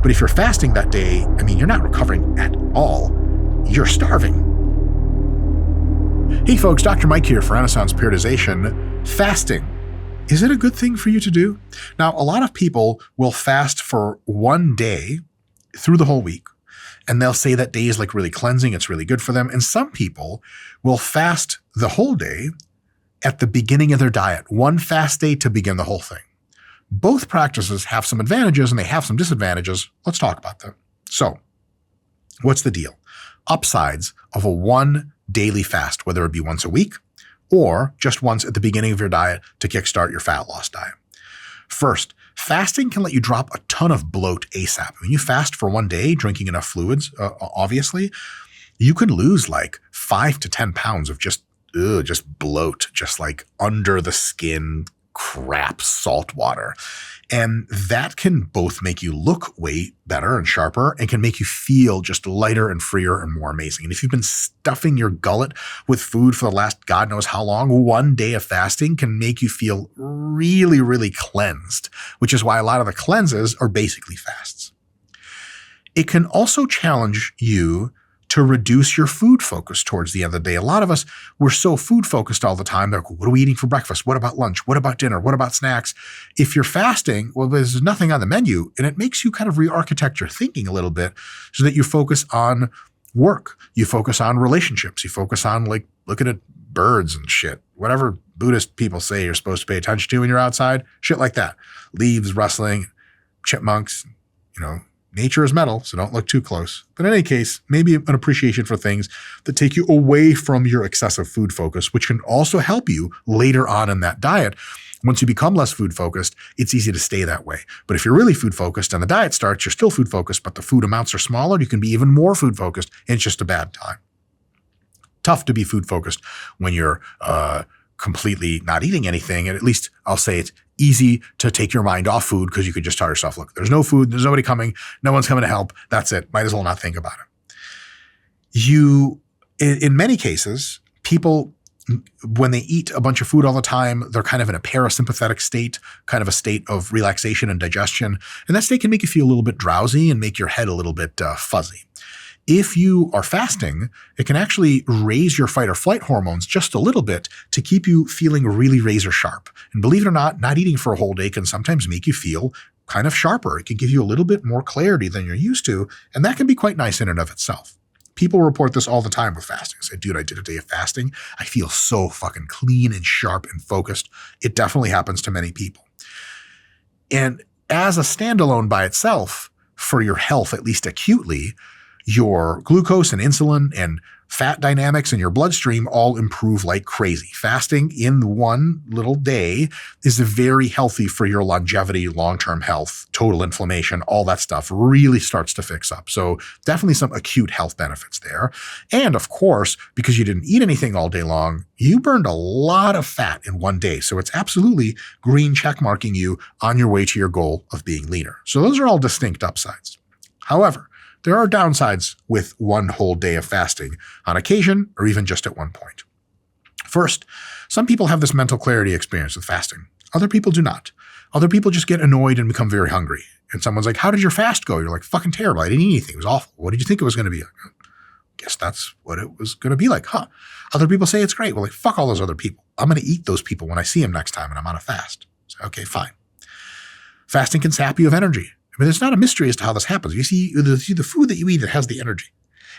But if you're fasting that day, I mean, you're not recovering at all. You're starving. Hey folks, Dr. Mike here for Renaissance Periodization. Fasting. Is it a good thing for you to do? Now, a lot of people will fast for one day through the whole week, and they'll say that day is like really cleansing. It's really good for them. And some people will fast the whole day at the beginning of their diet, one fast day to begin the whole thing. Both practices have some advantages and they have some disadvantages. Let's talk about them. So, what's the deal? Upsides of a one daily fast, whether it be once a week or just once at the beginning of your diet to kickstart your fat loss diet. First, fasting can let you drop a ton of bloat ASAP. When you fast for one day, drinking enough fluids, obviously, you can lose like 5 to 10 pounds of just bloat, just like under the skin crap salt water. And that can both make you look way better and sharper and can make you feel just lighter and freer and more amazing. And if you've been stuffing your gullet with food for the last God knows how long, one day of fasting can make you feel really, really cleansed, which is why a lot of the cleanses are basically fasts. It can also challenge you to reduce your food focus towards the end of the day. A lot of us, we're so food focused all the time. They're like, what are we eating for breakfast? What about lunch? What about dinner? What about snacks? If you're fasting, well, there's nothing on the menu, and it makes you kind of re-architect your thinking a little bit so that you focus on work. You focus on relationships. You focus on like looking at birds and shit, whatever Buddhist people say you're supposed to pay attention to when you're outside, shit like that. Leaves rustling, chipmunks, nature is metal, so don't look too close. But in any case, maybe an appreciation for things that take you away from your excessive food focus, which can also help you later on in that diet. Once you become less food focused, it's easy to stay that way. But if you're really food focused and the diet starts, you're still food focused, but the food amounts are smaller, you can be even more food focused, and it's just a bad time. Tough to be food focused when you're completely not eating anything. And at least I'll say it's easy to take your mind off food because you could just tell yourself, look, there's no food, there's nobody coming, no one's coming to help. That's it. Might as well not think about it. In many cases, people, when they eat a bunch of food all the time, they're kind of in a parasympathetic state, kind of a state of relaxation and digestion. And that state can make you feel a little bit drowsy and make your head a little bit fuzzy. If you are fasting, it can actually raise your fight or flight hormones just a little bit to keep you feeling really razor sharp. And believe it or not eating for a whole day can sometimes make you feel kind of sharper. It can give you a little bit more clarity than you're used to, and that can be quite nice in and of itself. People report this all the time with fasting. Say, dude, I did a day of fasting. I feel so fucking clean and sharp and focused. It definitely happens to many people. And as a standalone by itself, for your health, at least acutely, your glucose and insulin and fat dynamics in your bloodstream all improve like crazy. Fasting in one little day is very healthy for your longevity, long-term health, total inflammation, all that stuff really starts to fix up. So definitely some acute health benefits there. And of course, because you didn't eat anything all day long, you burned a lot of fat in one day. So it's absolutely green checkmarking you on your way to your goal of being leaner. So those are all distinct upsides. However, there are downsides with one whole day of fasting on occasion or even just at one point. First, some people have this mental clarity experience with fasting. Other people do not. Other people just get annoyed and become very hungry. And someone's like, how did your fast go? You're like, fucking terrible. I didn't eat anything. It was awful. What did you think it was going to be? I guess that's what it was going to be like, huh? Other people say it's great. Well, like, fuck all those other people. I'm going to eat those people when I see them next time and I'm on a fast. So, okay, fine. Fasting can sap you of energy. I mean, it's not a mystery as to how this happens. You see the food that you eat that has the energy.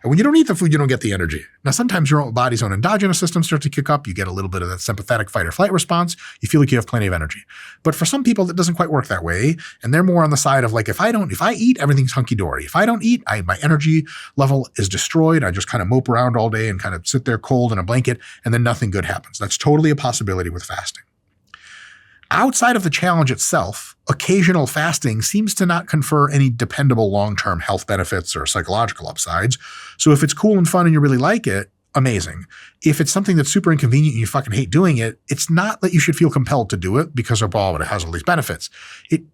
And when you don't eat the food, you don't get the energy. Now, sometimes your own body's own endogenous system starts to kick up. You get a little bit of that sympathetic fight or flight response. You feel like you have plenty of energy. But for some people, that doesn't quite work that way. And they're more on the side of like, if I eat, everything's hunky-dory. If I don't eat, my energy level is destroyed. I just kind of mope around all day and kind of sit there cold in a blanket, and then nothing good happens. That's totally a possibility with fasting. Outside of the challenge itself, occasional fasting seems to not confer any dependable long-term health benefits or psychological upsides. So if it's cool and fun and you really like it, amazing. If it's something that's super inconvenient and you fucking hate doing it, it's not that you should feel compelled to do it because it has all these benefits.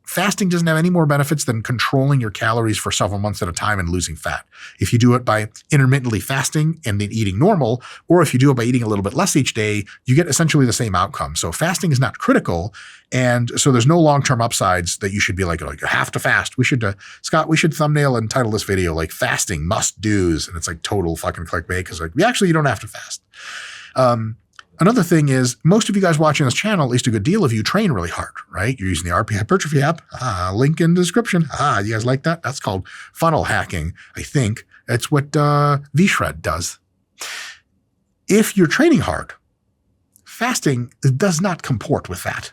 Fasting doesn't have any more benefits than controlling your calories for several months at a time and losing fat. If you do it by intermittently fasting and then eating normal, or if you do it by eating a little bit less each day, you get essentially the same outcome. So fasting is not critical. And so there's no long-term upsides that you should be like you have to fast. We should, Scott, we should thumbnail and title this video like fasting must do's. And it's like total fucking clickbait because like, actually, you don't have to fast. Another thing is most of you guys watching this channel, at least a good deal of you train really hard, right? You're using the RP Hypertrophy app. Link in the description. You guys like that? That's called funnel hacking, I think. That's what V-Shred does. If you're training hard, fasting does not comport with that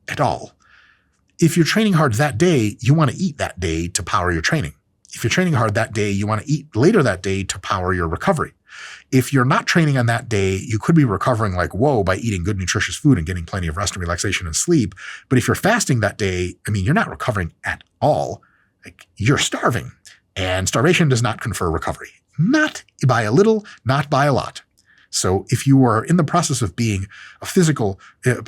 at all. If you're training hard that day, you want to eat that day to power your training. If you're training hard that day, you want to eat later that day to power your recovery. If you're not training on that day, you could be recovering like whoa by eating good, nutritious food and getting plenty of rest and relaxation and sleep. But if you're fasting that day, I mean, you're not recovering at all. Like you're starving, and starvation does not confer recovery. Not by a little, not by a lot. So if you are in the process of being a physical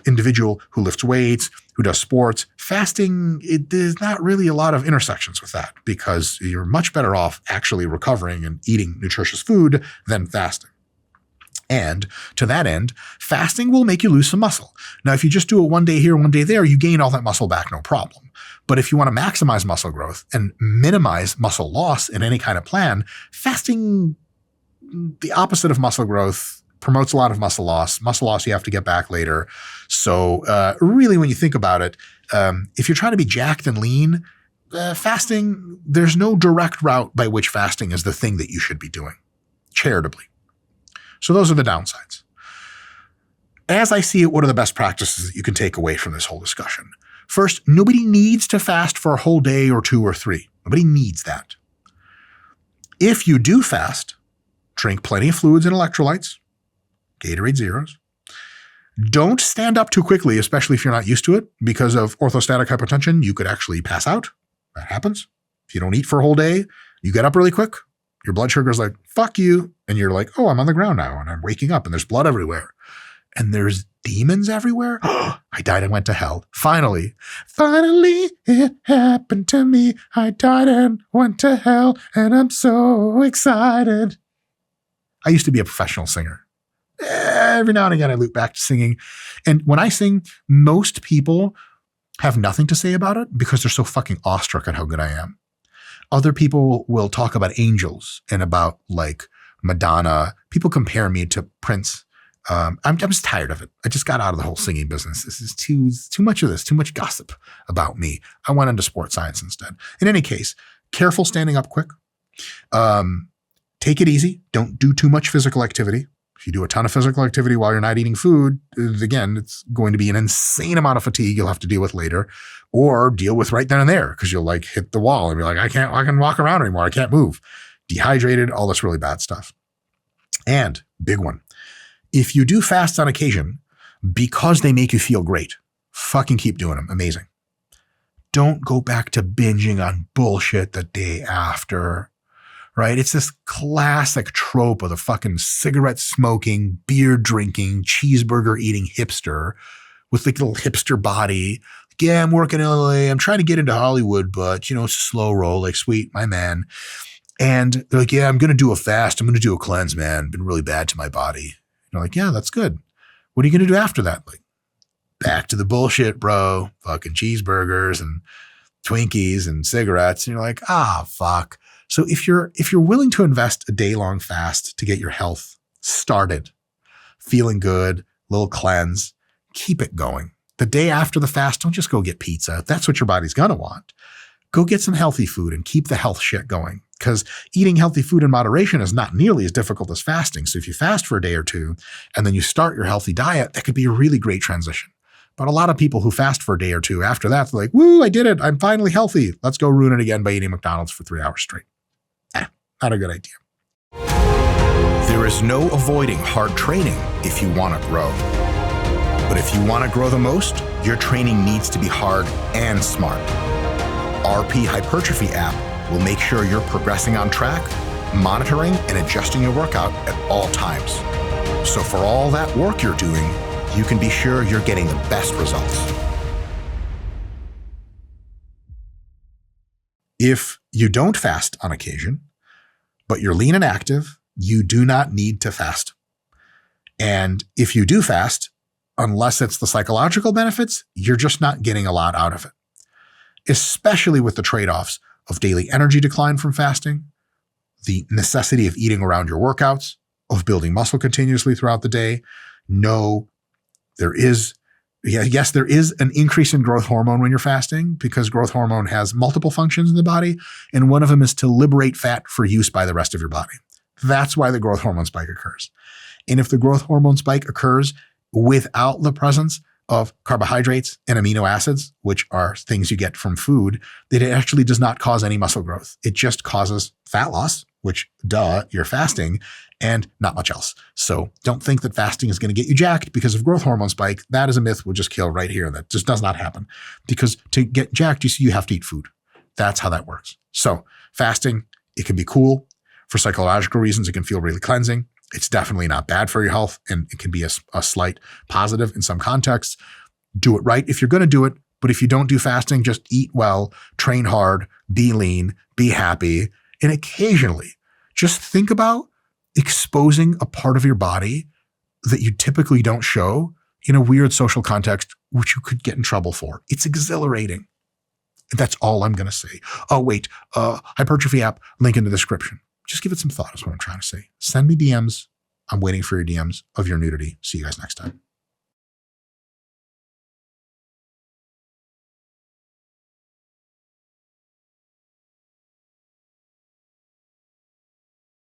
individual who lifts weights, who does sports, fasting, there's not really a lot of intersections with that because you're much better off actually recovering and eating nutritious food than fasting. And to that end, fasting will make you lose some muscle. Now, if you just do it one day here, one day there, you gain all that muscle back, no problem. But if you want to maximize muscle growth and minimize muscle loss in any kind of plan, fasting, the opposite of muscle growth, promotes a lot of muscle loss. Muscle loss you have to get back later. So really, when you think about it, if you're trying to be jacked and lean, fasting, there's no direct route by which fasting is the thing that you should be doing, charitably. So those are the downsides. As I see it, what are the best practices that you can take away from this whole discussion? First, nobody needs to fast for a whole day or 2 or 3. Nobody needs that. If you do fast, drink plenty of fluids and electrolytes, Gatorade Zeros. Don't stand up too quickly, especially if you're not used to it. Because of orthostatic hypotension, you could actually pass out. That happens. If you don't eat for a whole day, you get up really quick. Your blood sugar is like, fuck you. And you're like, oh, I'm on the ground now and I'm waking up and there's blood everywhere. And there's demons everywhere. I died and went to hell. Finally it happened to me. I died and went to hell and I'm so excited. I used to be a professional singer. Every now and again, I loop back to singing. And when I sing, most people have nothing to say about it because they're so fucking awestruck at how good I am. Other people will talk about angels and about like Madonna. People compare me to Prince. I'm just tired of it. I just got out of the whole singing business. This is too much of this, too much gossip about me. I went into sports science instead. In any case, careful standing up quick. Take it easy. Don't do too much physical activity. If you do a ton of physical activity while you're not eating food, again, it's going to be an insane amount of fatigue you'll have to deal with later or deal with right then and there because you'll like hit the wall and be like, I can walk around anymore. I can't move. Dehydrated, all this really bad stuff. And big one, if you do fast on occasion because they make you feel great, fucking keep doing them. Amazing. Don't go back to binging on bullshit the day after. Right? It's this classic trope of the fucking cigarette smoking, beer drinking, cheeseburger eating hipster with like a little hipster body. Like, yeah, I'm working in LA. I'm trying to get into Hollywood, but it's a slow roll. Like, sweet, my man. And they're like, yeah, I'm going to do a fast. I'm going to do a cleanse, man. Been really bad to my body. And they're like, yeah, that's good. What are you going to do after that? Like, back to the bullshit, bro. Fucking cheeseburgers and Twinkies and cigarettes. And you're like, fuck. So if you're willing to invest a day-long fast to get your health started, feeling good, little cleanse, keep it going. The day after the fast, don't just go get pizza. That's what your body's going to want. Go get some healthy food and keep the health shit going because eating healthy food in moderation is not nearly as difficult as fasting. So if you fast for a day or 2 and then you start your healthy diet, that could be a really great transition. But a lot of people who fast for a day or 2 after that, they're like, woo, I did it. I'm finally healthy. Let's go ruin it again by eating McDonald's for 3 hours straight. Not a good idea. There is no avoiding hard training if you want to grow. But if you want to grow the most, your training needs to be hard and smart. RP Hypertrophy app will make sure you're progressing on track, monitoring and adjusting your workout at all times. So for all that work you're doing, you can be sure you're getting the best results. If you don't fast on occasion, but you're lean and active, you do not need to fast. And if you do fast, unless it's the psychological benefits, you're just not getting a lot out of it, especially with the trade-offs of daily energy decline from fasting, the necessity of eating around your workouts, of building muscle continuously throughout the day. No, there is an increase in growth hormone when you're fasting because growth hormone has multiple functions in the body, and one of them is to liberate fat for use by the rest of your body. That's why the growth hormone spike occurs. And if the growth hormone spike occurs without the presence of carbohydrates and amino acids, which are things you get from food, that it actually does not cause any muscle growth. It just causes fat loss, which, you're fasting, and not much else. So don't think that fasting is going to get you jacked because of growth hormone spike. That is a myth we'll just kill right here. That just does not happen. Because to get jacked, you have to eat food. That's how that works. So fasting, it can be cool. For psychological reasons, it can feel really cleansing. It's definitely not bad for your health, and it can be a slight positive in some contexts. Do it right if you're going to do it. But if you don't do fasting, just eat well, train hard, be lean, be happy, and occasionally just think about exposing a part of your body that you typically don't show in a weird social context, which you could get in trouble for. It's exhilarating. That's all I'm going to say. Oh, wait, hypertrophy app, link in the description. Just give it some thought is what I'm trying to say. Send me DMs. I'm waiting for your DMs of your nudity. See you guys next time.